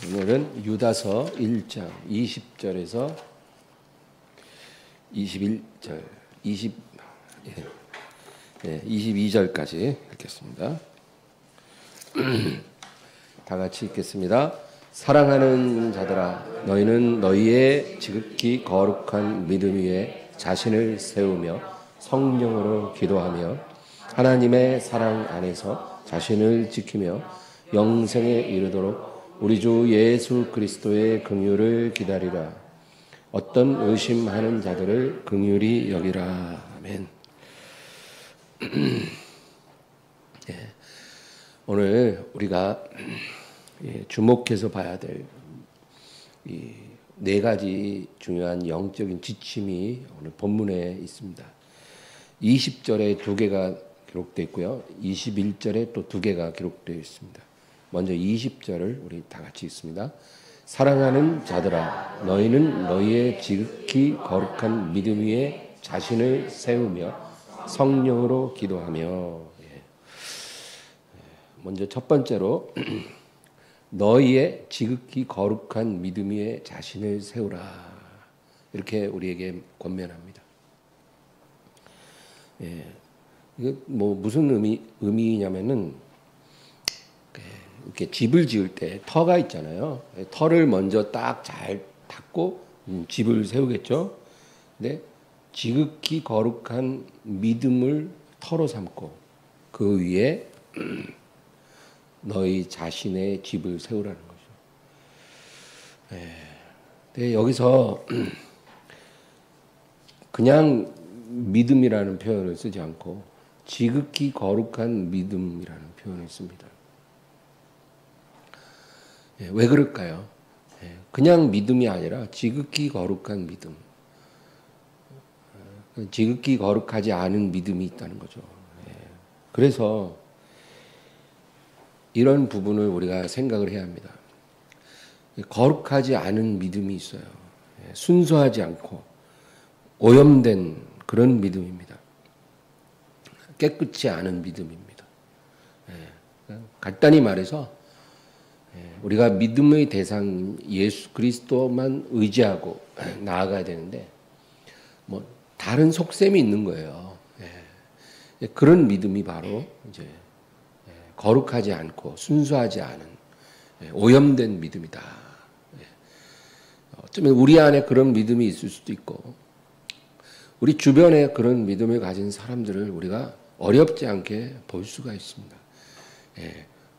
오늘은 유다서 1장 20절에서 21절, 22절까지 읽겠습니다. 다 같이 읽겠습니다. 사랑하는 자들아, 너희는 너희의 지극히 거룩한 믿음 위에 자신을 세우며 성령으로 기도하며 하나님의 사랑 안에서 자신을 지키며 영생에 이르도록 우리 주 예수 그리스도의 긍휼을 기다리라. 어떤 의심하는 자들을 긍휼히 여기라. 아멘. 오늘 우리가 주목해서 봐야 될 이 네 가지 중요한 영적인 지침이 오늘 본문에 있습니다. 20절에 두 개가 기록되어 있고요. 21절에 또 두 개가 기록되어 있습니다. 먼저 20절을 우리 다 같이 읽습니다. 사랑하는 자들아, 너희는 너희의 지극히 거룩한 믿음 위에 자신을 세우며 성령으로 기도하며. 먼저 첫 번째로 너희의 지극히 거룩한 믿음 위에 자신을 세우라, 이렇게 우리에게 권면합니다. 이거 뭐 무슨 의미냐면은 이렇게 집을 지을 때 터가 있잖아요. 터를 먼저 딱 잘 닦고 집을 세우겠죠. 근데 지극히 거룩한 믿음을 터로 삼고 그 위에 너희 자신의 집을 세우라는 거죠. 근데 여기서 그냥 믿음이라는 표현을 쓰지 않고 지극히 거룩한 믿음이라는 표현을 씁니다. 왜 그럴까요? 그냥 믿음이 아니라 지극히 거룩한 믿음. 지극히 거룩하지 않은 믿음이 있다는 거죠. 그래서 이런 부분을 우리가 생각을 해야 합니다. 거룩하지 않은 믿음이 있어요. 순수하지 않고 오염된 그런 믿음입니다. 깨끗이 않은 믿음입니다. 간단히 말해서 우리가 믿음의 대상 예수 그리스도만 의지하고 나아가야 되는데 뭐 다른 속셈이 있는 거예요. 그런 믿음이 바로 이제 거룩하지 않고 순수하지 않은 오염된 믿음이다. 어쩌면 우리 안에 그런 믿음이 있을 수도 있고 우리 주변에 그런 믿음을 가진 사람들을 우리가 어렵지 않게 볼 수가 있습니다.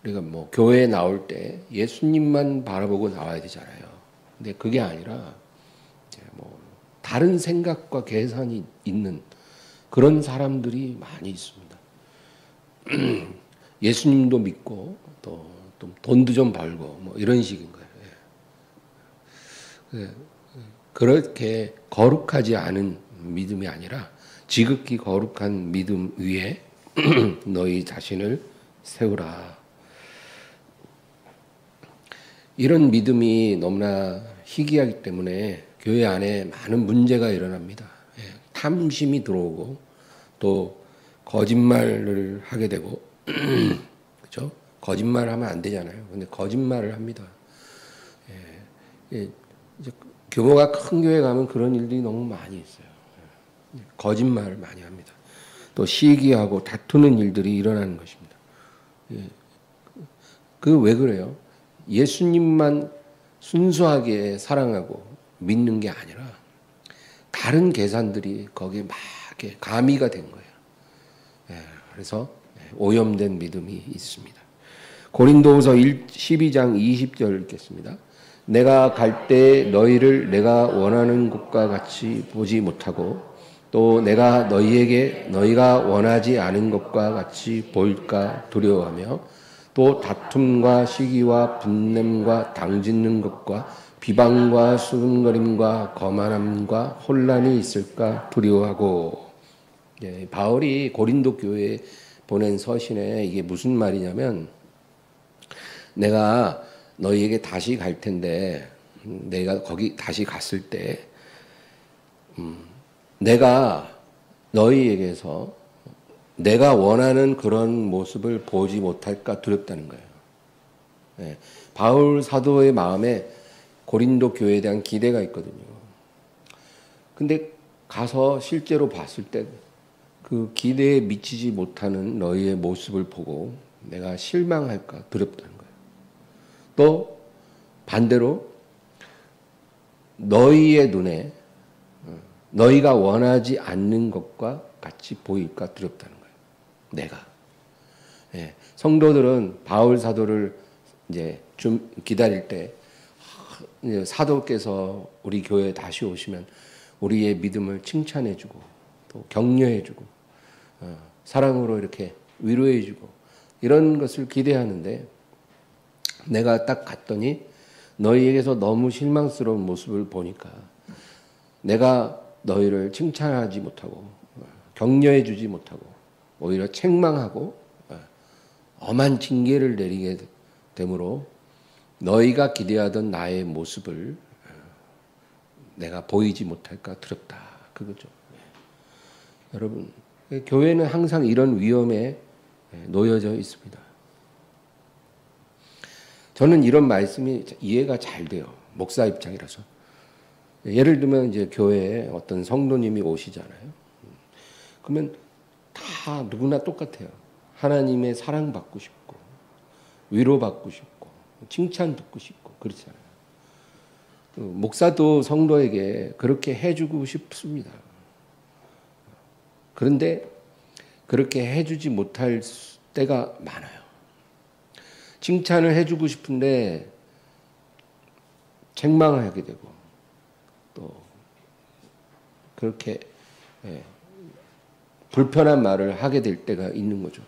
우리가 뭐 교회에 나올 때 예수님만 바라보고 나와야 되잖아요. 근데 그게 아니라 뭐 다른 생각과 계산이 있는 그런 사람들이 많이 있습니다. 예수님도 믿고 또 돈도 좀 벌고 뭐 이런 식인 거예요. 그렇게 거룩하지 않은 믿음이 아니라 지극히 거룩한 믿음 위에 너희 자신을 세우라. 이런 믿음이 너무나 희귀하기 때문에 교회 안에 많은 문제가 일어납니다. 탐심이 들어오고 또 거짓말을 하게 되고 그렇죠? 거짓말을 하면 안 되잖아요. 근데 거짓말을 합니다. 이제 규모가 큰 교회 가면 그런 일들이 너무 많이 있어요. 거짓말을 많이 합니다. 또 시기하고 다투는 일들이 일어나는 것입니다. 그 왜 그래요? 예수님만 순수하게 사랑하고 믿는 게 아니라 다른 계산들이 거기에 막 가미가 된 거예요. 그래서 오염된 믿음이 있습니다. 고린도후서 12장 20절 읽겠습니다. 내가 갈 때 너희를 내가 원하는 것과 같이 보지 못하고 또 내가 너희에게 너희가 원하지 않은 것과 같이 보일까 두려워하며 또 다툼과 시기와 분냄과 당짓는 것과 비방과 수근거림과 거만함과 혼란이 있을까 두려워하고. 바울이 고린도 교회에 보낸 서신에 이게 무슨 말이냐면 내가 너희에게 다시 갈 텐데 내가 거기 다시 갔을 때 내가 너희에게서 내가 원하는 그런 모습을 보지 못할까 두렵다는 거예요. 예, 바울 사도의 마음에 고린도 교회에 대한 기대가 있거든요. 근데 가서 실제로 봤을 때 그 기대에 미치지 못하는 너희의 모습을 보고 내가 실망할까 두렵다는 거예요. 또 반대로 너희의 눈에 너희가 원하지 않는 것과 같이 보일까 두렵다는 거예요. 내가. 예, 성도들은 바울 사도를 이제 좀 기다릴 때 사도께서 우리 교회에 다시 오시면 우리의 믿음을 칭찬해주고 또 격려해주고 사랑으로 이렇게 위로해주고 이런 것을 기대하는데 내가 딱 갔더니 너희에게서 너무 실망스러운 모습을 보니까 내가 너희를 칭찬하지 못하고 격려해주지 못하고 오히려 책망하고 엄한 징계를 내리게 되므로 너희가 기대하던 나의 모습을 내가 보이지 못할까 두렵다. 그거죠. 여러분, 교회는 항상 이런 위험에 놓여져 있습니다. 저는 이런 말씀이 이해가 잘 돼요. 목사 입장이라서. 예를 들면 이제 교회에 어떤 성도님이 오시잖아요. 그러면 다 누구나 똑같아요. 하나님의 사랑받고 싶고 위로받고 싶고 칭찬 듣고 싶고 그렇잖아요. 목사도 성도에게 그렇게 해주고 싶습니다. 그런데 그렇게 해주지 못할 때가 많아요. 칭찬을 해주고 싶은데 책망하게 되고 또 그렇게 불편한 말을 하게 될 때가 있는 거죠.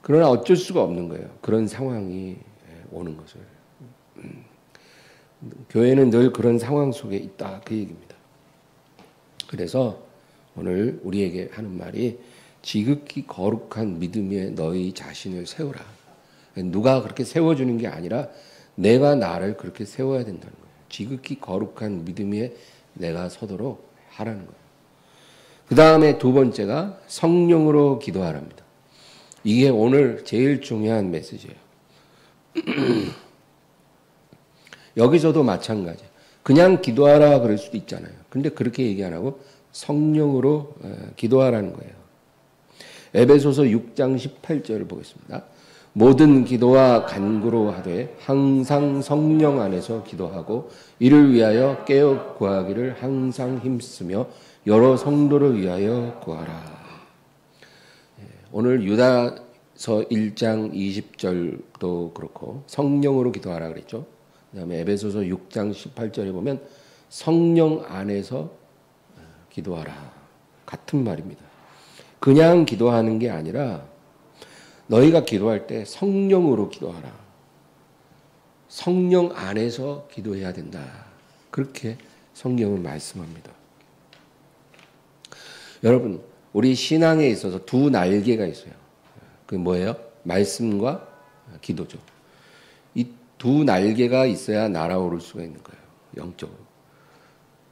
그러나 어쩔 수가 없는 거예요. 그런 상황이 오는 것을. 교회는 늘 그런 상황 속에 있다 그 얘기입니다. 그래서 오늘 우리에게 하는 말이 지극히 거룩한 믿음에 너희 자신을 세우라. 누가 그렇게 세워주는 게 아니라 내가 나를 그렇게 세워야 된다는 거예요. 지극히 거룩한 믿음에 내가 서도록 하라는 거예요. 그 다음에 두 번째가 성령으로 기도하랍니다. 이게 오늘 제일 중요한 메시지예요. 여기서도 마찬가지예요. 그냥 기도하라 그럴 수도 있잖아요. 근데 그렇게 얘기 안 하고 성령으로 기도하라는 거예요. 에베소서 6장 18절을 보겠습니다. 모든 기도와 간구로 하되 항상 성령 안에서 기도하고 이를 위하여 깨어 구하기를 항상 힘쓰며 여러 성도를 위하여 구하라. 오늘 유다서 1장 20절도 그렇고 성령으로 기도하라 그랬죠. 그 다음에 에베소서 6장 18절에 보면 성령 안에서 기도하라. 같은 말입니다. 그냥 기도하는 게 아니라 너희가 기도할 때 성령으로 기도하라. 성령 안에서 기도해야 된다. 그렇게 성경은 말씀합니다. 여러분, 우리 신앙에 있어서 두 날개가 있어요. 그게 뭐예요? 말씀과 기도죠. 이 두 날개가 있어야 날아오를 수가 있는 거예요. 영적으로.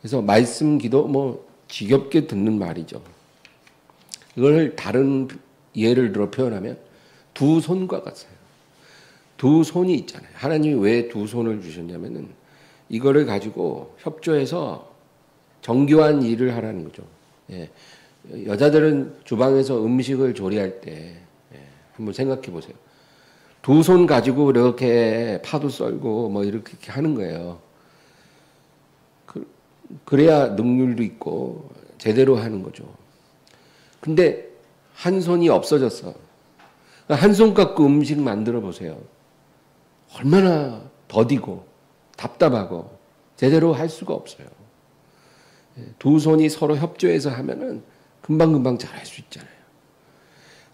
그래서 말씀, 기도 뭐 지겹게 듣는 말이죠. 이걸 다른 예를 들어 표현하면 두 손과 같아요. 두 손이 있잖아요. 하나님이 왜 두 손을 주셨냐면은 이거를 가지고 협조해서 정교한 일을 하라는 거죠. 예. 여자들은 주방에서 음식을 조리할 때 한번 생각해 보세요. 두 손 가지고 이렇게 파도 썰고 뭐 이렇게 하는 거예요. 그래야 능률도 있고 제대로 하는 거죠. 근데 한 손이 없어졌어. 한 손 갖고 음식 만들어 보세요. 얼마나 더디고 답답하고 제대로 할 수가 없어요. 두 손이 서로 협조해서 하면은 금방금방 잘할 수 있잖아요.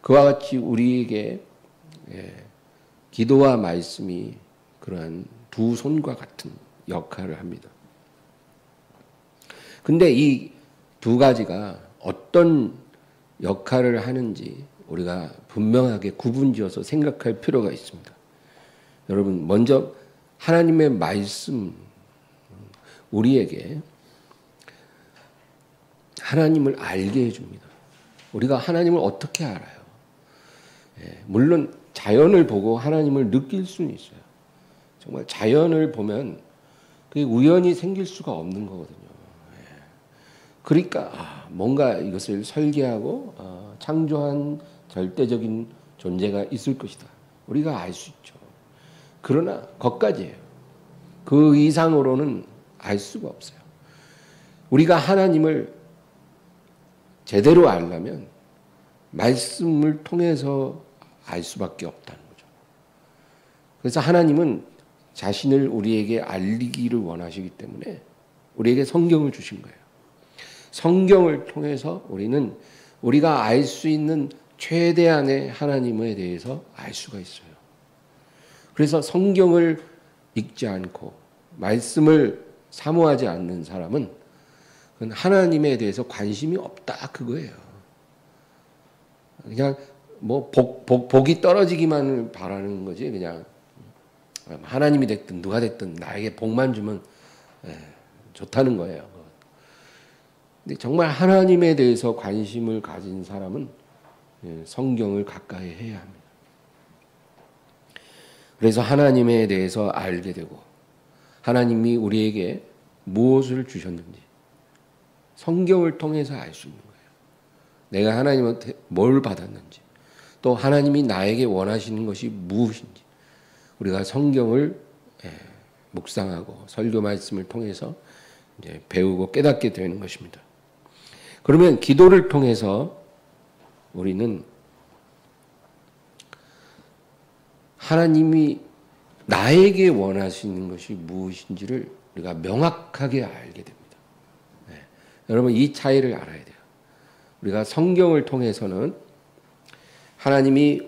그와 같이 우리에게 기도와 말씀이 그러한 두 손과 같은 역할을 합니다. 근데 이 두 가지가 어떤 역할을 하는지 우리가 분명하게 구분지어서 생각할 필요가 있습니다. 여러분, 먼저 하나님의 말씀, 우리에게 하나님을 알게 해줍니다. 우리가 하나님을 어떻게 알아요? 물론 자연을 보고 하나님을 느낄 수는 있어요. 정말 자연을 보면 그게 우연히 생길 수가 없는 거거든요. 그러니까 뭔가 이것을 설계하고 창조한 절대적인 존재가 있을 것이다. 우리가 알 수 있죠. 그러나 거기까지예요. 그 이상으로는 알 수가 없어요. 우리가 하나님을 제대로 알려면 말씀을 통해서 알 수밖에 없다는 거죠. 그래서 하나님은 자신을 우리에게 알리기를 원하시기 때문에 우리에게 성경을 주신 거예요. 성경을 통해서 우리는 우리가 알 수 있는 최대한의 하나님에 대해서 알 수가 있어요. 그래서 성경을 읽지 않고 말씀을 사모하지 않는 사람은 그건 하나님에 대해서 관심이 없다 그거예요. 그냥 뭐 복이 떨어지기만 바라는 거지. 그냥 하나님이 됐든 누가 됐든 나에게 복만 주면 좋다는 거예요. 근데 정말 하나님에 대해서 관심을 가진 사람은 성경을 가까이 해야 합니다. 그래서 하나님에 대해서 알게 되고 하나님이 우리에게 무엇을 주셨는지 성경을 통해서 알 수 있는 거예요. 내가 하나님한테 뭘 받았는지 또 하나님이 나에게 원하시는 것이 무엇인지 우리가 성경을 묵상하고 설교 말씀을 통해서 이제 배우고 깨닫게 되는 것입니다. 그러면 기도를 통해서 우리는 하나님이 나에게 원하시는 것이 무엇인지를 우리가 명확하게 알게 됩니다. 여러분 이 차이를 알아야 돼요. 우리가 성경을 통해서는 하나님이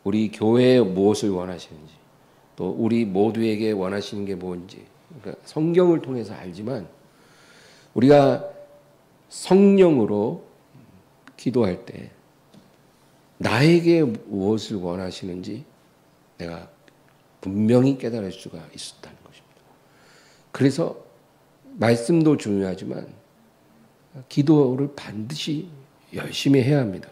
우리 교회에 무엇을 원하시는지 또 우리 모두에게 원하시는 게 뭔지 그러니까 성경을 통해서 알지만 우리가 성령으로 기도할 때 나에게 무엇을 원하시는지 내가 분명히 깨달을 수가 있었다는 것입니다. 그래서 말씀도 중요하지만 기도를 반드시 열심히 해야 합니다.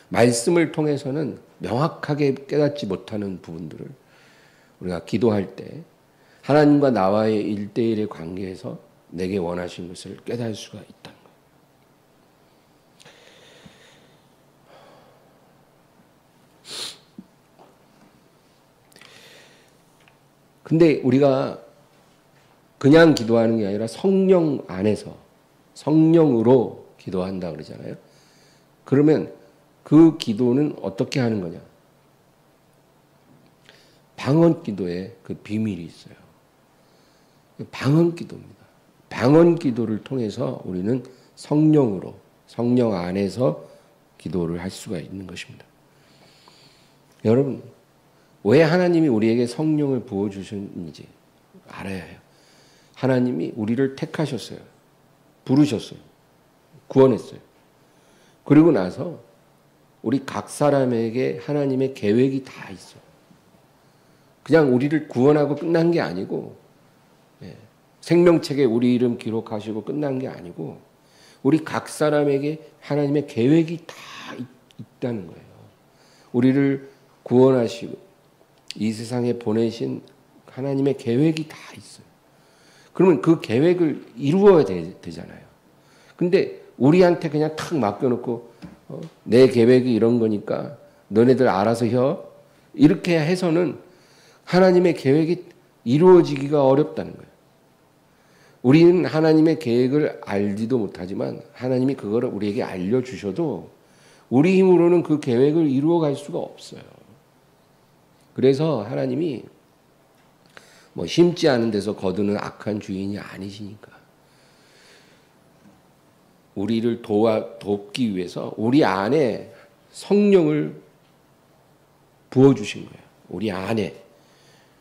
말씀을 통해서는 명확하게 깨닫지 못하는 부분들을 우리가 기도할 때 하나님과 나와의 1대1의 관계에서 내게 원하신 것을 깨달을 수가 있다는 거예요. 근데 우리가 그냥 기도하는 게 아니라 성령 안에서 성령으로 기도한다 그러잖아요. 그러면 그 기도는 어떻게 하는 거냐? 방언 기도에 그 비밀이 있어요. 방언 기도입니다. 방언 기도를 통해서 우리는 성령으로 성령 안에서 기도를 할 수가 있는 것입니다. 여러분 왜 하나님이 우리에게 성령을 부어주셨는지 알아야 해요. 하나님이 우리를 택하셨어요. 부르셨어요. 구원했어요. 그리고 나서 우리 각 사람에게 하나님의 계획이 다 있어요. 그냥 우리를 구원하고 끝난 게 아니고 생명책에 우리 이름 기록하시고 끝난 게 아니고 우리 각 사람에게 하나님의 계획이 다 있다는 거예요. 우리를 구원하시고 이 세상에 보내신 하나님의 계획이 다 있어요. 그러면 그 계획을 이루어야 되잖아요. 근데 우리한테 그냥 탁 맡겨놓고 내 계획이 이런 거니까 너네들 알아서 해. 이렇게 해서는 하나님의 계획이 이루어지기가 어렵다는 거예요. 우리는 하나님의 계획을 알지도 못하지만 하나님이 그거를 우리에게 알려주셔도 우리 힘으로는 그 계획을 이루어갈 수가 없어요. 그래서 하나님이 뭐 심지 않은 데서 거두는 악한 주인이 아니시니까 우리를 돕기 위해서 우리 안에 성령을 부어주신 거예요. 우리 안에.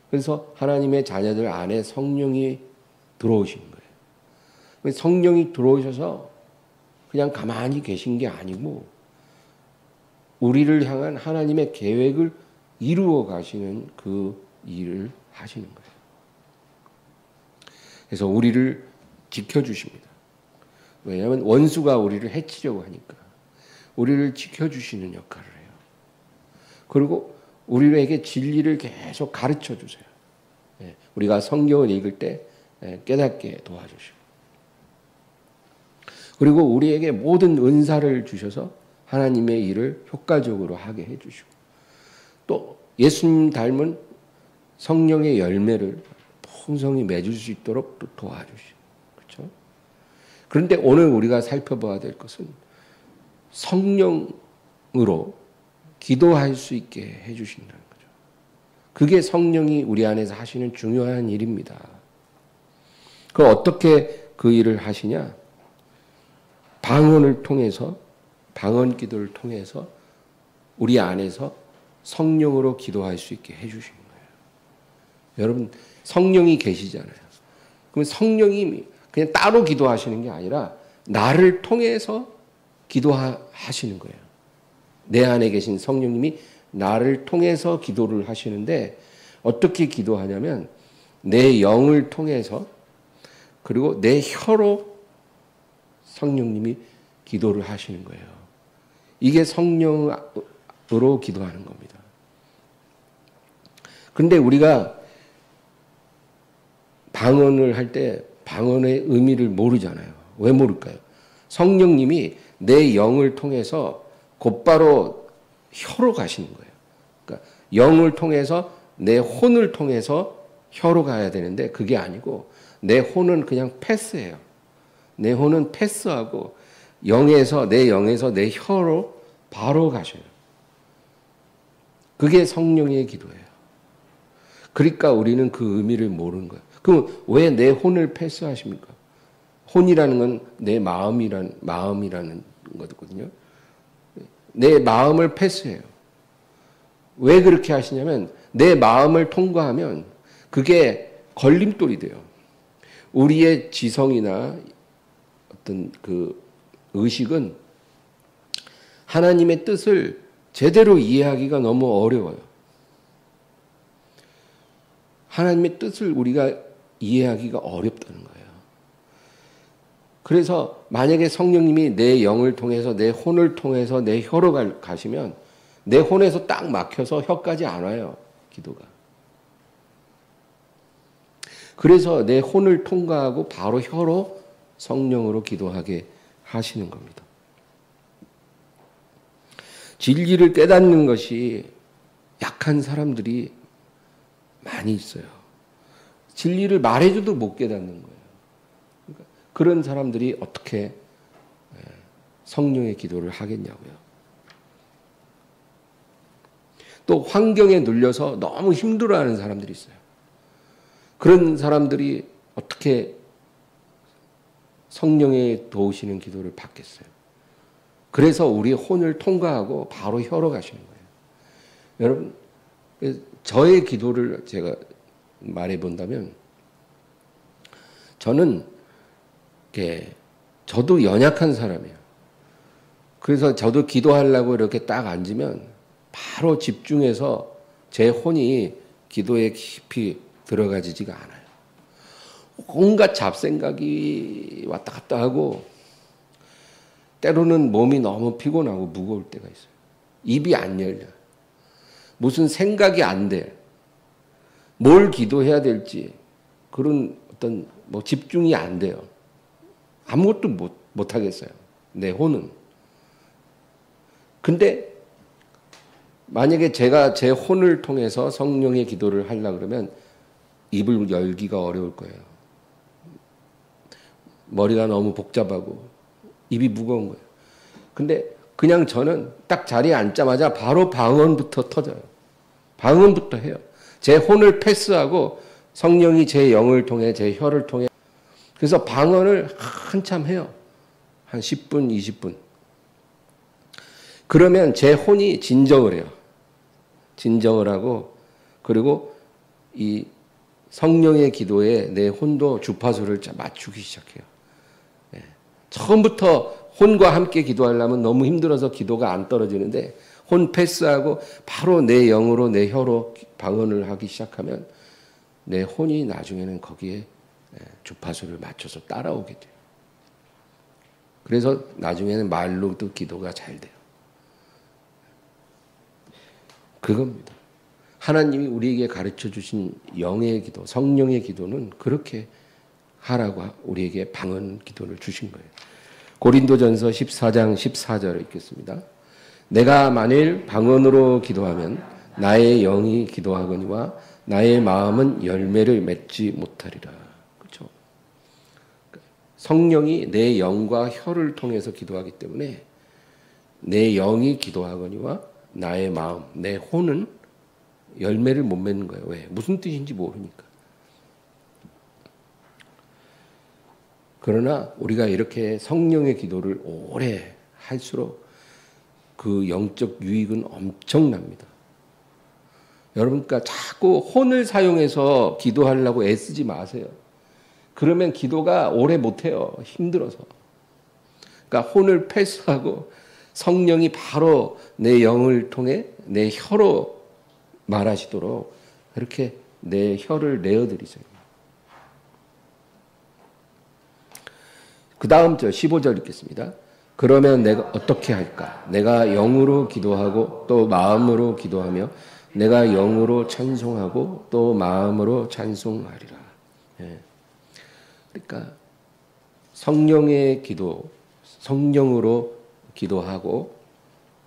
그래서 하나님의 자녀들 안에 성령이 들어오신 거예요. 성령이 들어오셔서 그냥 가만히 계신 게 아니고 우리를 향한 하나님의 계획을 이루어 가시는 그 일을 하시는 거예요. 그래서 우리를 지켜주십니다. 왜냐하면 원수가 우리를 해치려고 하니까 우리를 지켜주시는 역할을 해요. 그리고 우리에게 진리를 계속 가르쳐 주세요. 우리가 성경을 읽을 때 깨닫게 도와주시고, 그리고 우리에게 모든 은사를 주셔서 하나님의 일을 효과적으로 하게 해주시고, 또 예수님 닮은 성령의 열매를 풍성히 맺을 수 있도록 또 도와주시고, 그렇죠? 그런데 오늘 우리가 살펴봐야 될 것은 성령으로 기도할 수 있게 해주신다는 거죠. 그게 성령이 우리 안에서 하시는 중요한 일입니다. 그럼 어떻게 그 일을 하시냐? 방언을 통해서, 방언 기도를 통해서 우리 안에서 성령으로 기도할 수 있게 해주시는 거예요. 여러분, 성령이 계시잖아요. 그럼 성령이 그냥 따로 기도하시는 게 아니라 나를 통해서 기도하시는 거예요. 내 안에 계신 성령님이 나를 통해서 기도를 하시는데, 어떻게 기도하냐면 내 영을 통해서, 그리고 내 혀로 성령님이 기도를 하시는 거예요. 이게 성령으로 기도하는 겁니다. 그런데 우리가 방언을 할 때 방언의 의미를 모르잖아요. 왜 모를까요? 성령님이 내 영을 통해서 곧바로 혀로 가시는 거예요. 그러니까 영을 통해서 내 혼을 통해서 혀로 가야 되는데 그게 아니고 내 혼은 그냥 패스해요. 내 혼은 패스하고 내 영에서 내 혀로 바로 가셔요. 그게 성령의 기도예요. 그러니까 우리는 그 의미를 모르는 거예요. 그럼 왜 내 혼을 패스하십니까? 혼이라는 건 내 마음이라는 거거든요. 내 마음을 패스해요. 왜 그렇게 하시냐면 내 마음을 통과하면 그게 걸림돌이 돼요. 우리의 지성이나 어떤 그 의식은 하나님의 뜻을 제대로 이해하기가 너무 어려워요. 하나님의 뜻을 우리가 이해하기가 어렵다는 거예요. 그래서 만약에 성령님이 내 영을 통해서 내 혼을 통해서 내 혀로 가시면 내 혼에서 딱 막혀서 혀까지 안 와요. 기도가. 그래서 내 혼을 통과하고 바로 혀로 성령으로 기도하게 하시는 겁니다. 진리를 깨닫는 것이 약한 사람들이 많이 있어요. 진리를 말해줘도 못 깨닫는 거예요. 그러니까 그런 사람들이 어떻게 성령의 기도를 하겠냐고요. 또 환경에 눌려서 너무 힘들어하는 사람들이 있어요. 그런 사람들이 어떻게 성령의 도우시는 기도를 받겠어요. 그래서 우리 혼을 통과하고 바로 혀로 가시는 거예요. 여러분, 저의 기도를 제가 말해 본다면, 저는 저도 연약한 사람이에요. 그래서 저도 기도하려고 이렇게 딱 앉으면 바로 집중해서 제 혼이 기도에 깊이 들어가지지가 않아요. 온갖 잡생각이 왔다 갔다 하고 때로는 몸이 너무 피곤하고 무거울 때가 있어요. 입이 안 열려요. 무슨 생각이 안 돼. 뭘 기도해야 될지 그런 어떤 집중이 안 돼요. 아무것도 못 하겠어요. 내 혼은. 근데 만약에 제가 제 혼을 통해서 성령의 기도를 하려고 그러면 입을 열기가 어려울 거예요. 머리가 너무 복잡하고 입이 무거운 거예요. 근데 그냥 저는 딱 자리에 앉자마자 바로 방언부터 터져요. 방언부터 해요. 제 혼을 패스하고 성령이 제 영을 통해 제 혀를 통해, 그래서 방언을 한참 해요. 한 10분, 20분. 그러면 제 혼이 진정을 해요. 진정을 하고, 그리고 이 성령의 기도에 내 혼도 주파수를 맞추기 시작해요. 처음부터 혼과 함께 기도하려면 너무 힘들어서 기도가 안 떨어지는데, 혼 패스하고 바로 내 영으로 내 혀로 방언을 하기 시작하면 내 혼이 나중에는 거기에 주파수를 맞춰서 따라오게 돼요. 그래서 나중에는 말로도 기도가 잘 돼요. 그겁니다. 하나님이 우리에게 가르쳐 주신 영의 기도, 성령의 기도는 그렇게 하라고 우리에게 방언 기도를 주신 거예요. 고린도전서 14장 14절을 읽겠습니다. 내가 만일 방언으로 기도하면 나의 영이 기도하거니와 나의 마음은 열매를 맺지 못하리라. 그렇죠? 성령이 내 영과 혀를 통해서 기도하기 때문에 내 영이 기도하거니와 나의 마음, 내 혼은 열매를 못 맺는 거예요. 왜? 무슨 뜻인지 모르니까. 그러나 우리가 이렇게 성령의 기도를 오래 할수록 그 영적 유익은 엄청납니다. 여러분, 그러니까 자꾸 혼을 사용해서 기도하려고 애쓰지 마세요. 그러면 기도가 오래 못해요. 힘들어서. 그러니까 혼을 패스하고 성령이 바로 내 영을 통해 내 혀로 말하시도록 그렇게 내 혀를 내어드리세요. 그 다음 절 15절 읽겠습니다. 그러면 내가 어떻게 할까? 내가 영으로 기도하고 또 마음으로 기도하며 내가 영으로 찬송하고 또 마음으로 찬송하리라. 예. 그러니까 성령의 기도, 성령으로 기도하고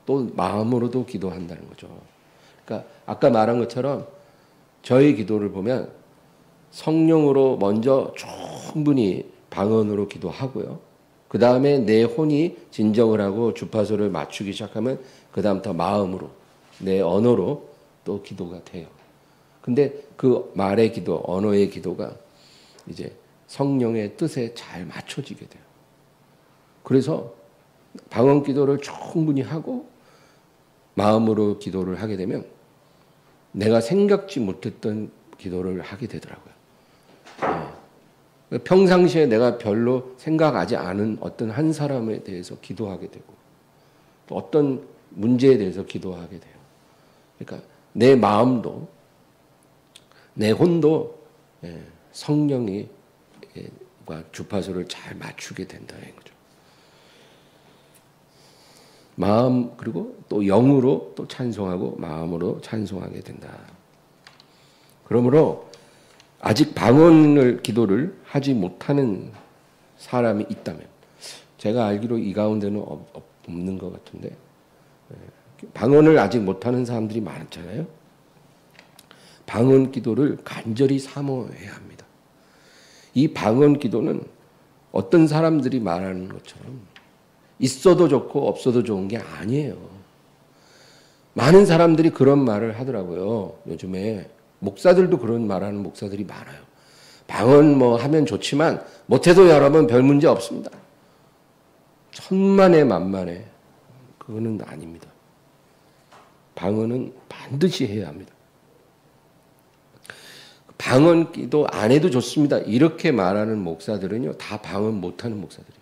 또 마음으로도 기도한다는 거죠. 그러니까 아까 말한 것처럼 저희 기도를 보면 성령으로 먼저 충분히 방언으로 기도하고요. 그 다음에 내 혼이 진정을 하고 주파수를 맞추기 시작하면 그 다음부터 마음으로 내 언어로 또 기도가 돼요. 근데 그 말의 기도, 언어의 기도가 이제 성령의 뜻에 잘 맞춰지게 돼요. 그래서 방언 기도를 충분히 하고 마음으로 기도를 하게 되면 내가 생각지 못했던 기도를 하게 되더라고요. 네. 평상시에 내가 별로 생각하지 않은 어떤 한 사람에 대해서 기도하게 되고 또 어떤 문제에 대해서 기도하게 돼요. 그러니까 내 마음도 내 혼도 성령이 주파수를 잘 맞추게 된다는 거죠. 마음 그리고 또 영으로 또 찬송하고 마음으로 찬송하게 된다. 그러므로 아직 방언을 기도를 하지 못하는 사람이 있다면 제가 알기로 이 가운데는 없는 것 같은데 방언을 아직 못하는 사람들이 많잖아요. 방언 기도를 간절히 사모해야 합니다. 이 방언 기도는 어떤 사람들이 말하는 것처럼 있어도 좋고 없어도 좋은 게 아니에요. 많은 사람들이 그런 말을 하더라고요. 요즘에 목사들도 그런 말하는 목사들이 많아요. 방언 뭐 하면 좋지만 못해도 여러분 별 문제 없습니다. 천만에 만만에 그거는 아닙니다. 방언은 반드시 해야 합니다. 방언 기도 안 해도 좋습니다. 이렇게 말하는 목사들은요, 다 방언 못하는 목사들이에요.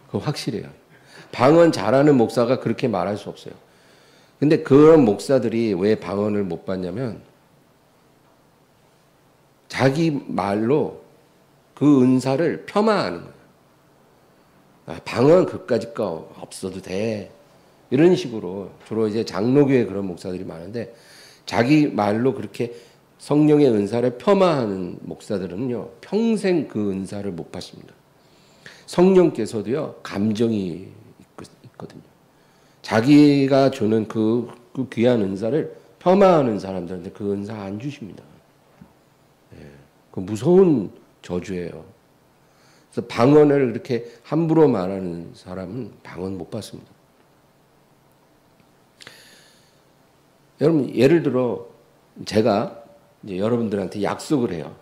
그거 확실해요. 방언 잘하는 목사가 그렇게 말할 수 없어요. 근데 그런 목사들이 왜 방언을 못 받냐면 자기 말로 그 은사를 폄하하는 거예요. 아, 방언 그까짓 거 없어도 돼. 이런 식으로 주로 이제 장로교에 그런 목사들이 많은데 자기 말로 그렇게 성령의 은사를 폄하하는 목사들은요 평생 그 은사를 못 받습니다. 성령께서도요 감정이 있거든요. 자기가 주는 그 귀한 은사를 폄하하는 사람들한테 그 은사 안 주십니다. 그 무서운 저주예요. 그래서 방언을 이렇게 함부로 말하는 사람은 방언 못 받습니다. 여러분 예를 들어 제가 이제 여러분들한테 약속을 해요.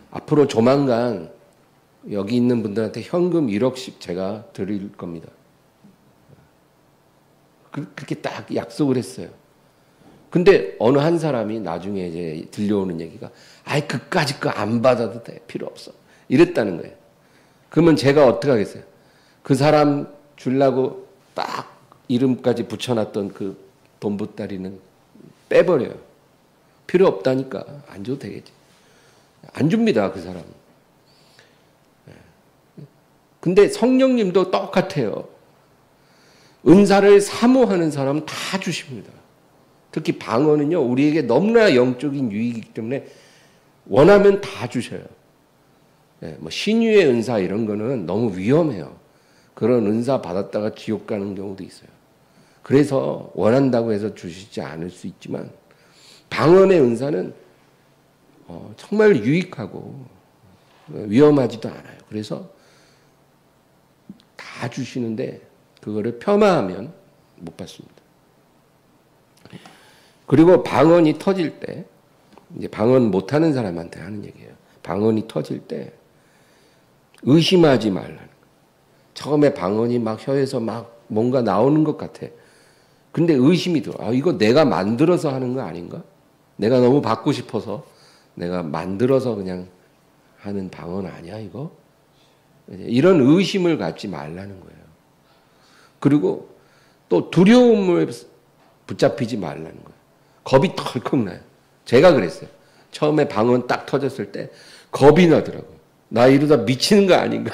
앞으로 조만간 여기 있는 분들한테 현금 1억씩 제가 드릴 겁니다. 그렇게 딱 약속을 했어요. 근데 어느 한 사람이 나중에 이제 들려오는 얘기가 아이 그까짓 거 안 받아도 돼. 필요 없어. 이랬다는 거예요. 그러면 제가 어떻게 하겠어요? 그 사람 주려고 딱 이름까지 붙여놨던 그 돈 보따리는 빼버려요. 필요 없다니까 안 줘도 되겠지. 안 줍니다. 그 사람은. 근데 성령님도 똑같아요. 은사를 사모하는 사람은 다 주십니다. 특히 방언은요, 우리에게 너무나 영적인 유익이기 때문에 원하면 다 주셔요. 예, 뭐 신유의 은사 이런 거는 너무 위험해요. 그런 은사 받았다가 지옥 가는 경우도 있어요. 그래서 원한다고 해서 주시지 않을 수 있지만 방언의 은사는 정말 유익하고 위험하지도 않아요. 그래서 다 주시는데 그거를 폄하하면 못 받습니다. 그리고 방언이 터질 때, 이제 방언 못하는 사람한테 하는 얘기예요. 방언이 터질 때 의심하지 말라는 거예요. 처음에 방언이 막 혀에서 막 뭔가 나오는 것 같아. 근데 의심이 들어. 아, 이거 내가 만들어서 하는 거 아닌가? 내가 너무 받고 싶어서 내가 만들어서 그냥 하는 방언 아니야, 이거? 이런 의심을 갖지 말라는 거예요. 그리고 또 두려움을 붙잡히지 말라는 거예요. 겁이 덜컥 나요. 제가 그랬어요. 처음에 방언 딱 터졌을 때 겁이 나더라고요. 나 이러다 미치는 거 아닌가?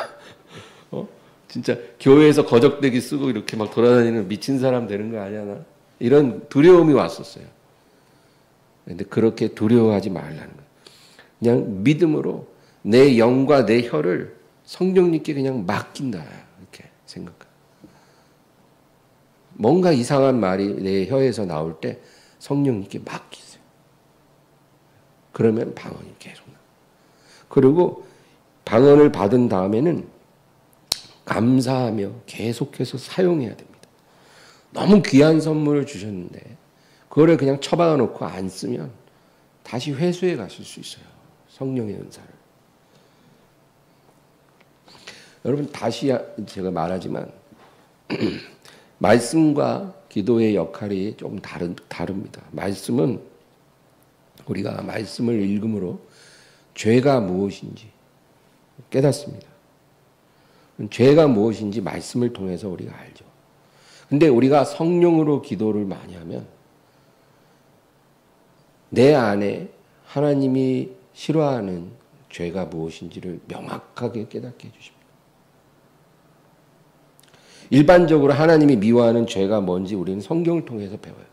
진짜 교회에서 거적대기 쓰고 이렇게 막 돌아다니는 미친 사람 되는 거 아니야, 나? 이런 두려움이 왔었어요. 근데 그렇게 두려워하지 말라는 거예요. 그냥 믿음으로 내 영과 내 혀를 성령님께 그냥 맡긴다, 이렇게 생각해요. 뭔가 이상한 말이 내 혀에서 나올 때 성령님께 맡기세요. 그러면 방언이 계속 나와요. 그리고 방언을 받은 다음에는 감사하며 계속해서 사용해야 됩니다. 너무 귀한 선물을 주셨는데 그거를 그냥 처박아 놓고 안 쓰면 다시 회수해 가실 수 있어요. 성령의 은사를. 여러분, 다시 제가 말하지만 말씀과 기도의 역할이 좀 다릅니다. 말씀은 우리가 말씀을 읽음으로 죄가 무엇인지 깨닫습니다. 죄가 무엇인지 말씀을 통해서 우리가 알죠. 근데 우리가 성령으로 기도를 많이 하면 내 안에 하나님이 싫어하는 죄가 무엇인지를 명확하게 깨닫게 해주십니다. 일반적으로 하나님이 미워하는 죄가 뭔지 우리는 성경을 통해서 배워요.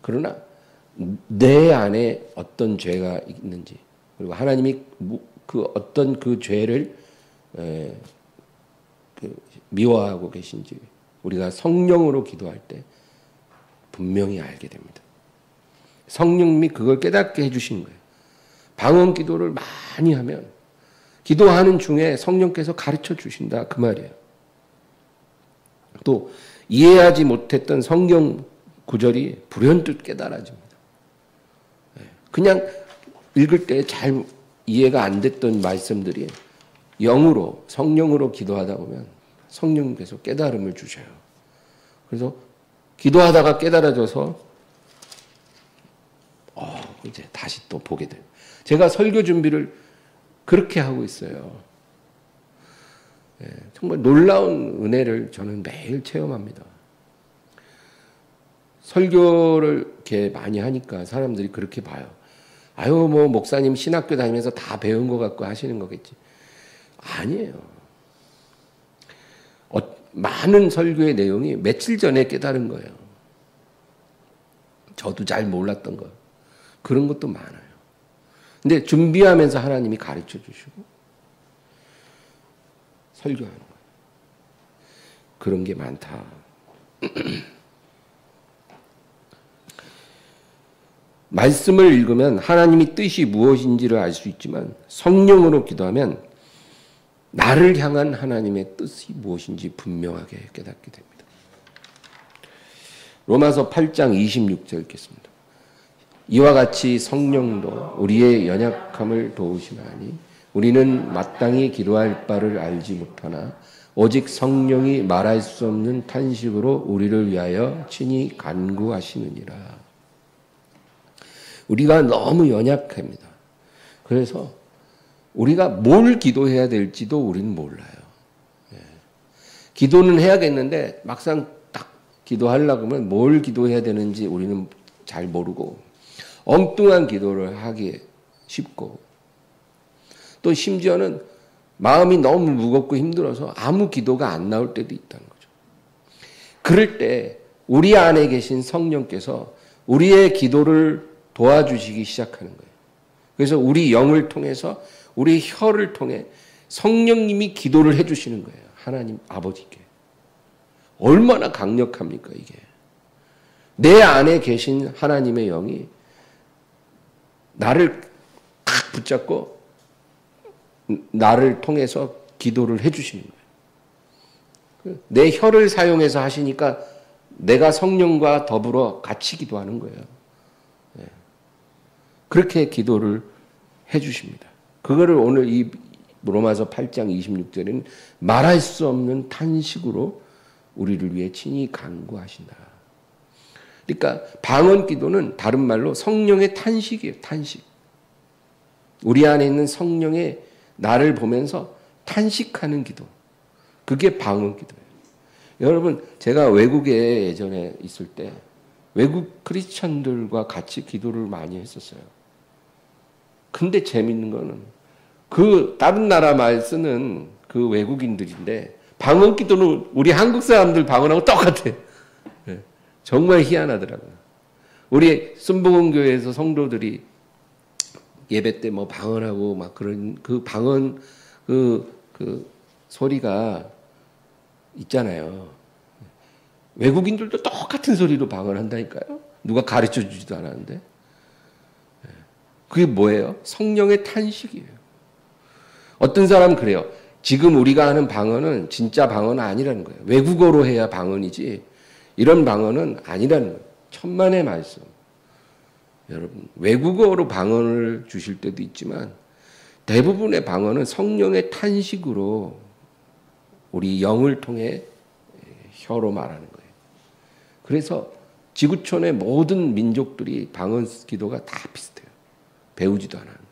그러나 내 안에 어떤 죄가 있는지, 그리고 하나님이 그 어떤 그 죄를 미워하고 계신지 우리가 성령으로 기도할 때 분명히 알게 됩니다. 성령님이 그걸 깨닫게 해주시는 거예요. 방언 기도를 많이 하면 기도하는 중에 성령께서 가르쳐 주신다, 그 말이에요. 또 이해하지 못했던 성경 구절이 불현듯 깨달아집니다. 그냥 읽을 때 잘 이해가 안 됐던 말씀들이 영으로, 성령으로 기도하다 보면 성령께서 깨달음을 주셔요. 그래서 기도하다가 깨달아져서 이제 다시 또 보게 돼요. 제가 설교 준비를 그렇게 하고 있어요. 정말 놀라운 은혜를 저는 매일 체험합니다. 설교를 이렇게 많이 하니까 사람들이 그렇게 봐요. 아유, 뭐 목사님 신학교 다니면서 다 배운 것 같고 하시는 거겠지. 아니에요. 많은 설교의 내용이 며칠 전에 깨달은 거예요. 저도 잘 몰랐던 거. 그런 것도 많아요. 근데 준비하면서 하나님이 가르쳐 주시고 설교하는 거예요. 그런 게 많다. 말씀을 읽으면 하나님의 뜻이 무엇인지를 알 수 있지만 성령으로 기도하면 나를 향한 하나님의 뜻이 무엇인지 분명하게 깨닫게 됩니다. 로마서 8장 26절 읽겠습니다. 이와 같이 성령도 우리의 연약함을 도우시나니 우리는 마땅히 기도할 바를 알지 못하나 오직 성령이 말할 수 없는 탄식으로 우리를 위하여 친히 간구하시느니라. 우리가 너무 연약합니다. 그래서 우리가 뭘 기도해야 될지도 우리는 몰라요. 기도는 해야겠는데 막상 딱 기도하려고 하면 뭘 기도해야 되는지 우리는 잘 모르고 엉뚱한 기도를 하기 쉽고 또 심지어는 마음이 너무 무겁고 힘들어서 아무 기도가 안 나올 때도 있다는 거죠. 그럴 때 우리 안에 계신 성령께서 우리의 기도를 도와주시기 시작하는 거예요. 그래서 우리 영을 통해서 우리 혀를 통해 성령님이 기도를 해주시는 거예요. 하나님 아버지께. 얼마나 강력합니까 이게. 내 안에 계신 하나님의 영이 나를 탁 붙잡고 나를 통해서 기도를 해주시는 거예요. 내 혀를 사용해서 하시니까 내가 성령과 더불어 같이 기도하는 거예요. 그렇게 기도를 해주십니다. 그거를 오늘 이 로마서 8장 26절에는 말할 수 없는 탄식으로 우리를 위해 친히 간구하신다. 그러니까 방언 기도는 다른 말로 성령의 탄식이에요. 탄식. 우리 안에 있는 성령의 나를 보면서 탄식하는 기도. 그게 방언 기도예요. 여러분, 제가 외국에 예전에 있을 때 외국 크리스천들과 같이 기도를 많이 했었어요. 근데 재밌는 거는 그 다른 나라 말 쓰는 그 외국인들인데 방언 기도는 우리 한국 사람들 방언하고 똑같아. 정말 희한하더라고요. 우리 순복음교회에서 성도들이 예배 때 뭐 방언하고 막 그런 그 방언 그 소리가 있잖아요. 외국인들도 똑같은 소리로 방언한다니까요. 누가 가르쳐 주지도 않았는데. 그게 뭐예요? 성령의 탄식이에요. 어떤 사람은 그래요. 지금 우리가 하는 방언은 진짜 방언은 아니라는 거예요. 외국어로 해야 방언이지 이런 방언은 아니라는 거예요. 천만의 말씀. 여러분, 외국어로 방언을 주실 때도 있지만 대부분의 방언은 성령의 탄식으로 우리 영을 통해 혀로 말하는 거예요. 그래서 지구촌의 모든 민족들이 방언 기도가 다 비슷해요. 배우지도 않았는데.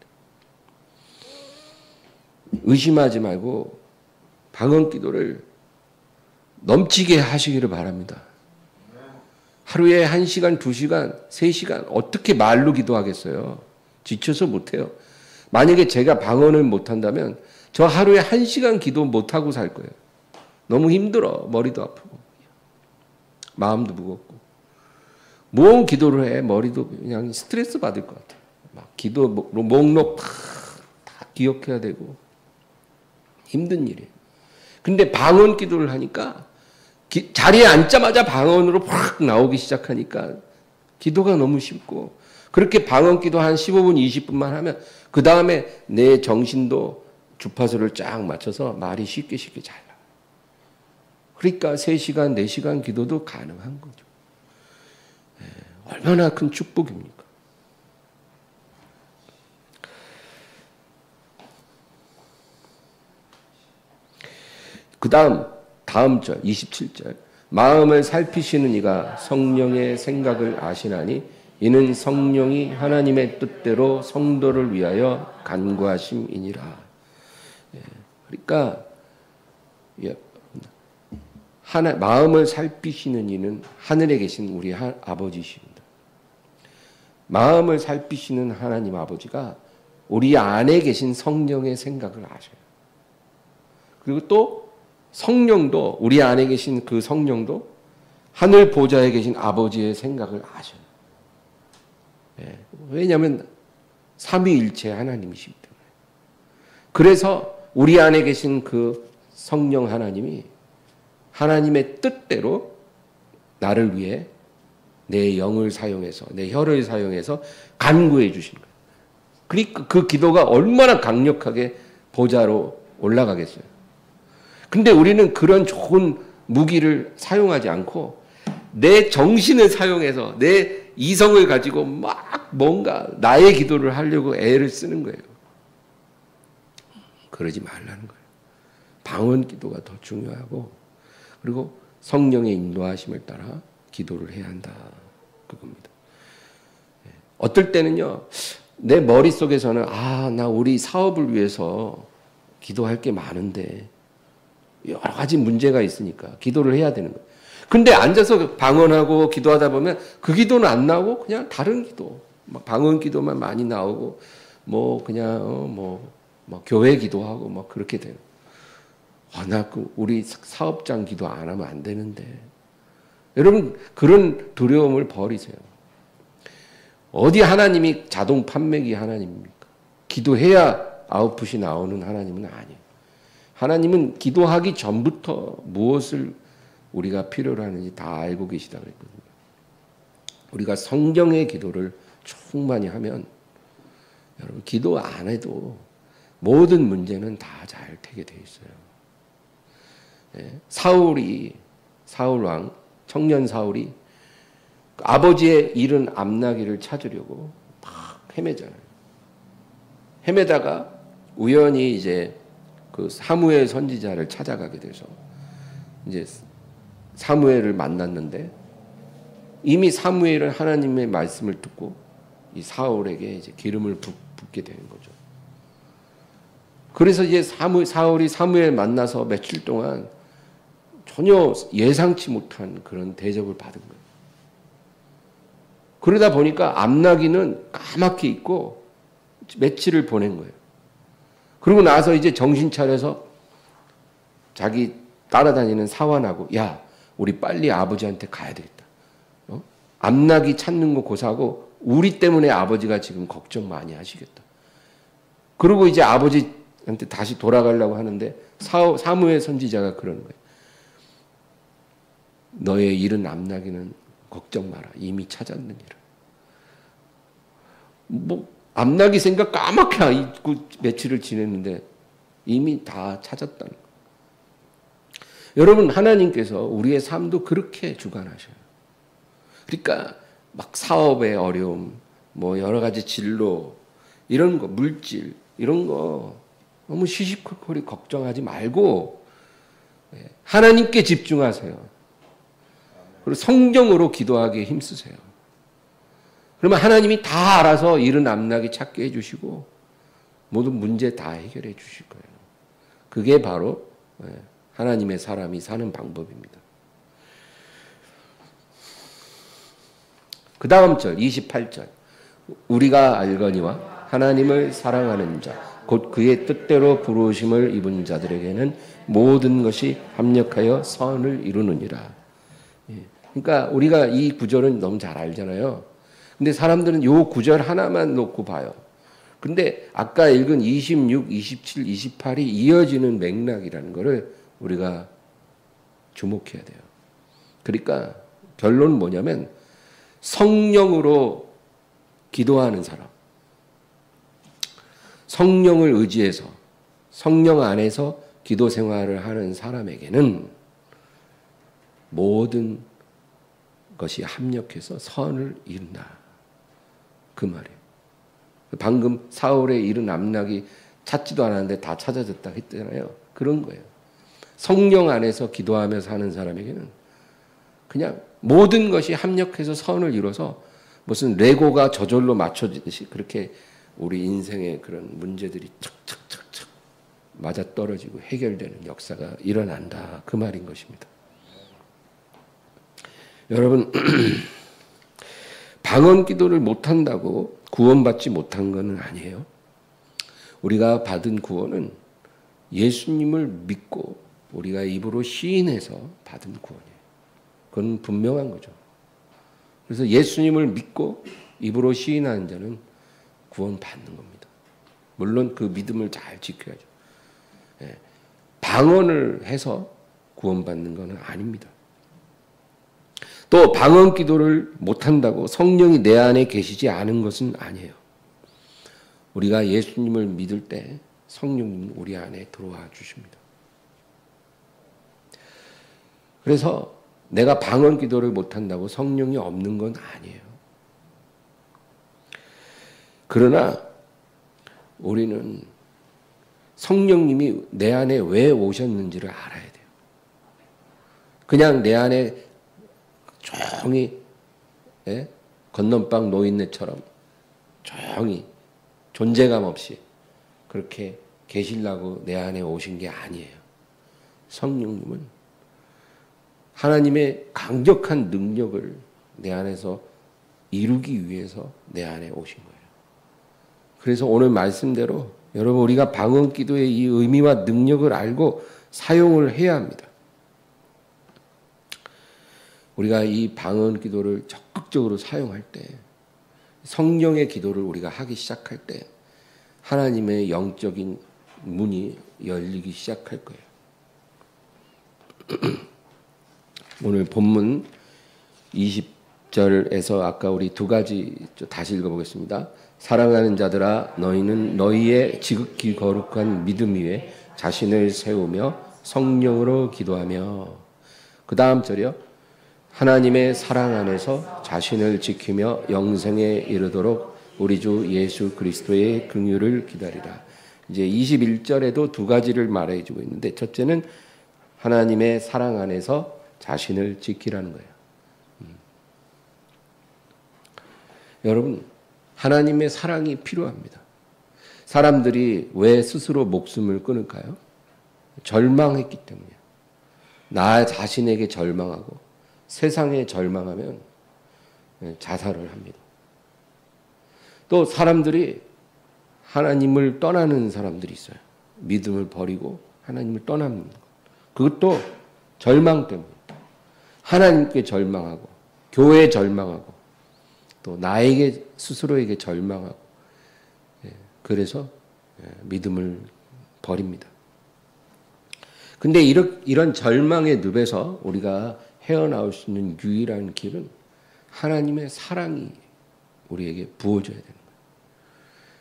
의심하지 말고 방언 기도를 넘치게 하시기를 바랍니다. 하루에 1시간, 2시간, 3시간 어떻게 말로 기도하겠어요? 지쳐서 못해요. 만약에 제가 방언을 못한다면 저 하루에 1시간 기도 못하고 살 거예요. 너무 힘들어. 머리도 아프고 마음도 무겁고. 뭔 기도를 해? 머리도 그냥 스트레스 받을 것 같아요. 막 기도 목록 다 기억해야 되고 힘든 일이에요. 근데 방언 기도를 하니까 자리에 앉자마자 방언으로 확 나오기 시작하니까 기도가 너무 쉽고 그렇게 방언 기도 한 15분, 20분만 하면 그 다음에 내 정신도 주파수를 쫙 맞춰서 말이 쉽게 잘 나와요. 그러니까 3시간, 4시간 기도도 가능한 거죠. 얼마나 큰 축복입니까? 그 다음 절 27절 마음을 살피시는 이가 성령의 생각을 아시나니 이는 성령이 하나님의 뜻대로 성도를 위하여 간구하심이니라. 그러니까 마음을 살피시는 이는 하늘에 계신 우리 아버지십니다. 마음을 살피시는 하나님 아버지가 우리 안에 계신 성령의 생각을 아셔요. 그리고 또 성령도 우리 안에 계신 그 성령도 하늘 보좌에 계신 아버지의 생각을 아셔요. 왜냐하면 삼위일체 하나님이시기 때문에. 그래서 우리 안에 계신 그 성령 하나님이 하나님의 뜻대로 나를 위해 내 영을 사용해서 내 혀를 사용해서 간구해 주신 거예요. 그러니까 그 기도가 얼마나 강력하게 보좌로 올라가겠어요. 근데 우리는 그런 좋은 무기를 사용하지 않고 내 정신을 사용해서 내 이성을 가지고 막 뭔가 나의 기도를 하려고 애를 쓰는 거예요. 그러지 말라는 거예요. 방언 기도가 더 중요하고 그리고 성령의 인도하심을 따라 기도를 해야 한다. 그겁니다. 어떨 때는요. 내 머릿속에서는 나 우리 사업을 위해서 기도할 게 많은데 여러 가지 문제가 있으니까 기도를 해야 되는 거예요. 근데 앉아서 방언하고 기도하다 보면 그 기도는 안 나오고 그냥 다른 기도, 방언 기도만 많이 나오고 뭐 그냥 교회 기도하고 뭐 그렇게 돼요. 나 우리 사업장 기도 안 하면 안 되는데. 여러분 그런 두려움을 버리세요. 어디 하나님이 자동 판매기 하나님입니까? 기도해야 아웃풋이 나오는 하나님은 아니에요. 하나님은 기도하기 전부터 무엇을 우리가 필요로 하는지 다 알고 계시다고 그랬거든요. 우리가 성경의 기도를 충만히 하면 여러분 기도 안 해도 모든 문제는 다 잘 되게 돼 있어요. 사울 왕, 청년 사울이 아버지의 잃은 암나귀를 찾으려고 막 헤매잖아요. 헤매다가 우연히 이제 그 사무엘 선지자를 찾아가게 돼서 이제 사무엘을 만났는데 이미 사무엘은 하나님의 말씀을 듣고 이 사울에게 이제 기름을 붓게 되는 거죠. 그래서 이제 사울이 사무엘 만나서 며칠 동안 전혀 예상치 못한 그런 대접을 받은 거예요. 그러다 보니까 암나귀는 까맣게 있고 며칠을 보낸 거예요. 그러고 나서 이제 정신 차려서 자기 따라다니는 사환하고 야 우리 빨리 아버지한테 가야 되겠다. 암나귀 찾는 거 고사하고 우리 때문에 아버지가 지금 걱정 많이 하시겠다. 그리고 이제 아버지한테 다시 돌아가려고 하는데 사무엘 선지자가 그러는 거예요. 너의 잃은 암나귀는 걱정 마라. 이미 찾았느니라. 뭐 암나귀 생각 까맣게 잊고 며칠을 지냈는데 이미 다 찾았다는 거예요. 여러분 하나님께서 우리의 삶도 그렇게 주관하셔요. 그러니까 막 사업의 어려움, 뭐 여러 가지 진로 이런 거, 물질 이런 거 너무 시시콜콜이 걱정하지 말고 하나님께 집중하세요. 그리고 성경으로 기도하기에 힘쓰세요. 그러면 하나님이 다 알아서 잃은 암나귀 찾게 해주시고 모든 문제 다 해결해 주실 거예요. 그게 바로 하나님의 사람이 사는 방법입니다. 그 다음 절 28절 우리가 알거니와 하나님을 사랑하는 자 곧 그의 뜻대로 부르심을 입은 자들에게는 모든 것이 합력하여 선을 이루느니라. 그러니까 우리가 이 구절은 너무 잘 알잖아요. 근데 사람들은 이 구절 하나만 놓고 봐요. 근데 아까 읽은 26, 27, 28이 이어지는 맥락이라는 것을 우리가 주목해야 돼요. 그러니까 결론은 뭐냐면 성령으로 기도하는 사람, 성령을 의지해서 성령 안에서 기도 생활을 하는 사람에게는 모든 것이 합력해서 선을 이룬다. 그 말이에요. 방금 사울의 잃은 암나귀 찾지도 않았는데 다 찾아졌다 했잖아요. 그런 거예요. 성령 안에서 기도하며 사는 사람에게는 그냥 모든 것이 합력해서 선을 이뤄서 무슨 레고가 저절로 맞춰지듯이 그렇게 우리 인생의 그런 문제들이 착착착착 맞아떨어지고 해결되는 역사가 일어난다. 그 말인 것입니다. 여러분 방언 기도를 못한다고 구원받지 못한 것은 아니에요. 우리가 받은 구원은 예수님을 믿고 우리가 입으로 시인해서 받은 구원이에요. 그건 분명한 거죠. 그래서 예수님을 믿고 입으로 시인하는 자는 구원받는 겁니다. 물론 그 믿음을 잘 지켜야죠. 방언을 해서 구원받는 것은 아닙니다. 또 방언 기도를 못한다고 성령이 내 안에 계시지 않은 것은 아니에요. 우리가 예수님을 믿을 때 성령님은 우리 안에 들어와 주십니다. 그래서 내가 방언 기도를 못한다고 성령이 없는 건 아니에요. 그러나 우리는 성령님이 내 안에 왜 오셨는지를 알아야 돼요. 그냥 내 안에 조용히 건넌방 노인네처럼 조용히 존재감 없이 그렇게 계시려고 내 안에 오신 게 아니에요. 성령님은 하나님의 강력한 능력을 내 안에서 이루기 위해서 내 안에 오신 거예요. 그래서 오늘 말씀대로 여러분 우리가 방언 기도의 이 의미와 능력을 알고 사용을 해야 합니다. 우리가 이 방언 기도를 적극적으로 사용할 때 성령의 기도를 우리가 하기 시작할 때 하나님의 영적인 문이 열리기 시작할 거예요. 오늘 본문 20절에서 아까 우리 두 가지 다시 읽어보겠습니다. 사랑하는 자들아 너희는 너희의 지극히 거룩한 믿음 위에 자신을 세우며 성령으로 기도하며, 그 다음 절이요. 하나님의 사랑 안에서 자신을 지키며 영생에 이르도록 우리 주 예수 그리스도의 긍휼을 기다리라. 이제 21절에도 두 가지를 말해주고 있는데, 첫째는 하나님의 사랑 안에서 자신을 지키라는 거예요. 여러분, 하나님의 사랑이 필요합니다. 사람들이 왜 스스로 목숨을 끊을까요? 절망했기 때문이에요. 나 자신에게 절망하고 세상에 절망하면 자살을 합니다. 또 사람들이 하나님을 떠나는 사람들이 있어요. 믿음을 버리고 하나님을 떠나는 것. 그것도 절망 때문입니다. 하나님께 절망하고 교회에 절망하고 또 나에게 스스로에게 절망하고, 그래서 믿음을 버립니다. 근데 이런 절망의 늪에서 우리가 헤어나올 수 있는 유일한 길은 하나님의 사랑이 우리에게 부어져야 되는 거예요.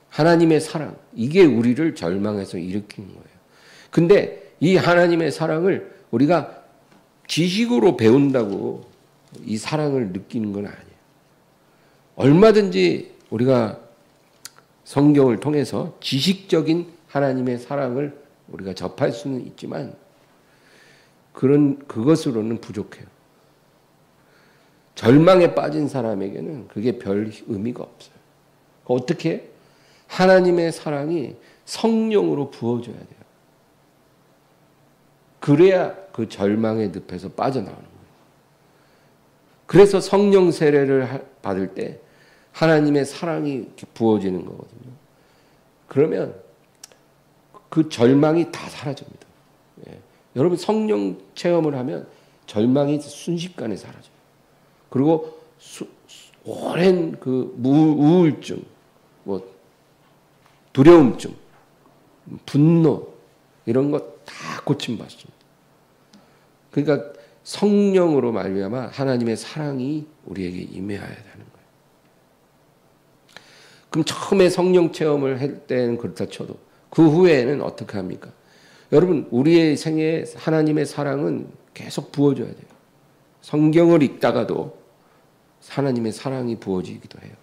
하나님의 사랑, 이게 우리를 절망에서 일으키는 거예요. 근데 이 하나님의 사랑을 우리가 지식으로 배운다고 이 사랑을 느끼는 건 아니에요. 얼마든지 우리가 성경을 통해서 지식적인 하나님의 사랑을 우리가 접할 수는 있지만 그것으로는 부족해요. 절망에 빠진 사람에게는 그게 별 의미가 없어요. 어떻게? 하나님의 사랑이 성령으로 부어져야 돼요. 그래야 그 절망의 늪에서 빠져나오는 거예요. 그래서 성령 세례를 받을 때 하나님의 사랑이 이렇게 부어지는 거거든요. 그러면 그 절망이 다 사라집니다. 여러분 성령 체험을 하면 절망이 순식간에 사라져요. 그리고 오랜 그 우울증, 두려움증, 분노 이런 것 다 고침받습니다. 그러니까 성령으로 말미암아 하나님의 사랑이 우리에게 임해야 하는 거예요. 그럼 처음에 성령 체험을 할 때는 그렇다 쳐도 그 후에는 어떻게 합니까? 여러분 우리의 생에 하나님의 사랑은 계속 부어져야 돼요. 성경을 읽다가도 하나님의 사랑이 부어지기도 해요.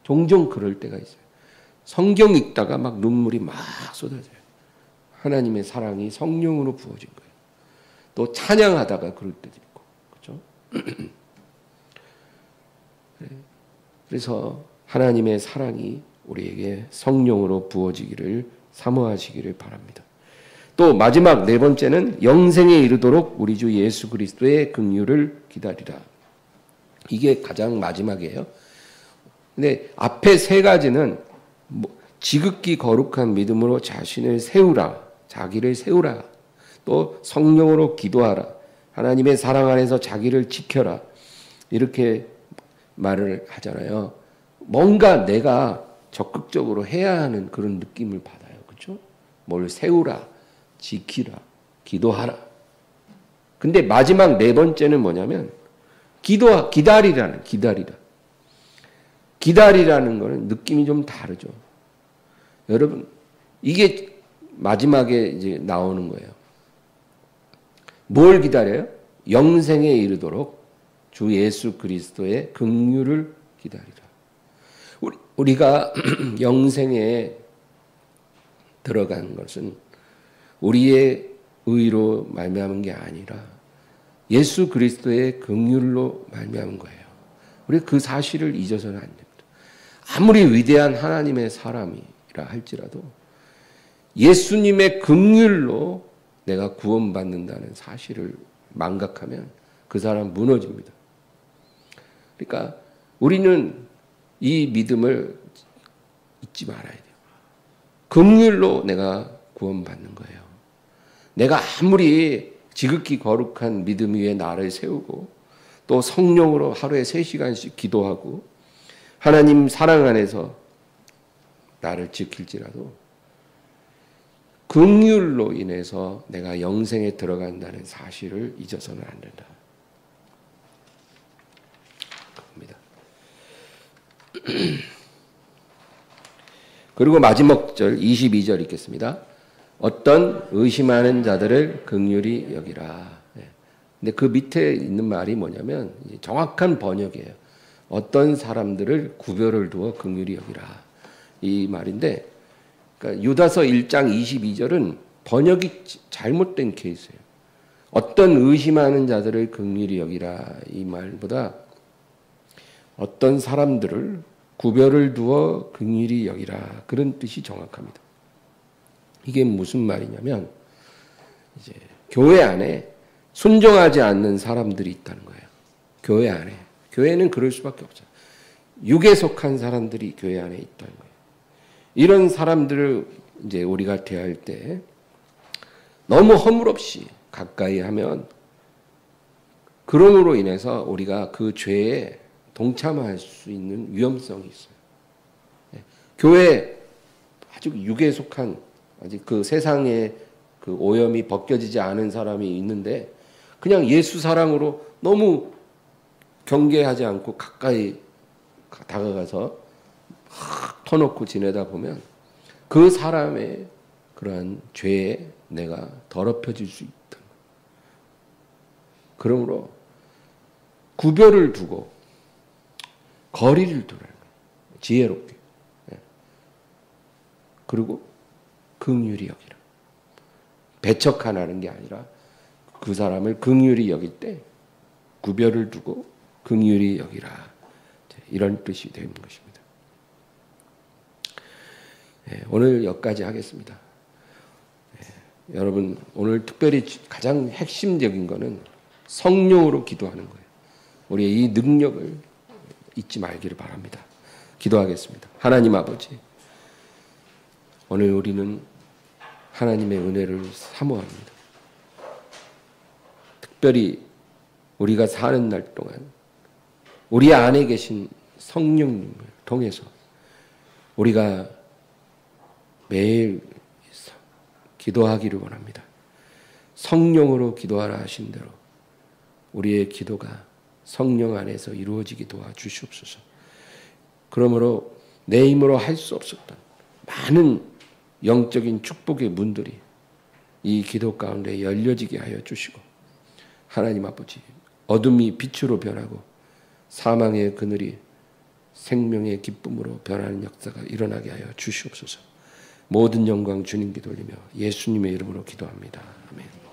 종종 그럴 때가 있어요. 성경 읽다가 막 눈물이 막 쏟아져요. 하나님의 사랑이 성령으로 부어진 거예요. 또 찬양하다가 그럴 때도 있고, 그렇죠? 그래서 하나님의 사랑이 우리에게 성령으로 부어지기를 사모하시기를 바랍니다. 또 마지막 네 번째는 영생에 이르도록 우리 주 예수 그리스도의 긍휼을 기다리라. 이게 가장 마지막이에요. 근데 앞에 세 가지는 지극히 거룩한 믿음으로 자신을 세우라, 자기를 세우라, 또 성령으로 기도하라, 하나님의 사랑 안에서 자기를 지켜라, 이렇게 말을 하잖아요. 뭔가 내가 적극적으로 해야 하는 그런 느낌을 받아요. 그렇죠? 뭘 세우라, 지키라, 기도하라. 근데 마지막 네 번째는 뭐냐면 기다리라. 기다리라는 거는 느낌이 좀 다르죠. 여러분, 이게 마지막에 이제 나오는 거예요. 뭘 기다려요? 영생에 이르도록 주 예수 그리스도의 긍휼을 기다리라. 우리가 영생에 들어간 것은 우리의 의로 말미암은 게 아니라 예수 그리스도의 긍휼로 말미암은 거예요. 우리 그 사실을 잊어서는 안 됩니다. 아무리 위대한 하나님의 사람이라 할지라도 예수님의 긍휼로 내가 구원받는다는 사실을 망각하면 그 사람 무너집니다. 그러니까 우리는 이 믿음을 잊지 말아야 돼요. 긍휼로 내가 구원받는 거예요. 내가 아무리 지극히 거룩한 믿음 위에 나를 세우고 또 성령으로 하루에 3시간씩 기도하고 하나님 사랑 안에서 나를 지킬지라도 긍휼로 인해서 내가 영생에 들어간다는 사실을 잊어서는 안 된다. 그겁니다. 그리고 마지막 절 22절 읽겠습니다. 어떤 의심하는 자들을 긍휼히 여기라. 근데 그 밑에 있는 말이 뭐냐면 정확한 번역이에요. 어떤 사람들을 구별을 두어 긍휼히 여기라. 이 말인데, 그러니까 유다서 1장 22절은 번역이 잘못된 케이스예요. 어떤 의심하는 자들을 긍휼히 여기라 이 말보다 어떤 사람들을 구별을 두어 긍휼히 여기라 그런 뜻이 정확합니다. 이게 무슨 말이냐면 이제 교회 안에 순종하지 않는 사람들이 있다는 거예요. 교회 안에. 교회는 그럴 수밖에 없죠. 육에 속한 사람들이 교회 안에 있다는 거예요. 이런 사람들을 이제 우리가 대할 때 너무 허물없이 가까이 하면 그럼으로 인해서 우리가 그 죄에 동참할 수 있는 위험성이 있어요. 교회 아주 육에 속한 아직 그 세상에 그 오염이 벗겨지지 않은 사람이 있는데 그냥 예수 사랑으로 너무 경계하지 않고 가까이 다가가서 터놓고 지내다 보면 그 사람의 그러한 죄에 내가 더럽혀질 수 있다. 그러므로 구별을 두고 거리를 두라는 거예요. 지혜롭게. 그리고 긍휼히 여기라. 배척하라는 게 아니라 그 사람을 긍휼히 여길 때 구별을 두고 긍휼히 여기라. 이런 뜻이 되는 것입니다. 오늘 여기까지 하겠습니다. 여러분 오늘 특별히 가장 핵심적인 거는 성령으로 기도하는 거예요. 우리의 이 능력을 잊지 말기를 바랍니다. 기도하겠습니다. 하나님 아버지, 오늘 우리는 하나님의 은혜를 사모합니다. 특별히 우리가 사는 날 동안 우리 안에 계신 성령님을 통해서 우리가 매일 기도하기를 원합니다. 성령으로 기도하라 하신 대로 우리의 기도가 성령 안에서 이루어지게 도와주시옵소서. 그러므로 내 힘으로 할 수 없었던 많은 영적인 축복의 문들이 이 기도 가운데 열려지게 하여 주시고, 하나님 아버지, 어둠이 빛으로 변하고 사망의 그늘이 생명의 기쁨으로 변하는 역사가 일어나게 하여 주시옵소서. 모든 영광 주님께 돌리며 예수님의 이름으로 기도합니다. 아멘.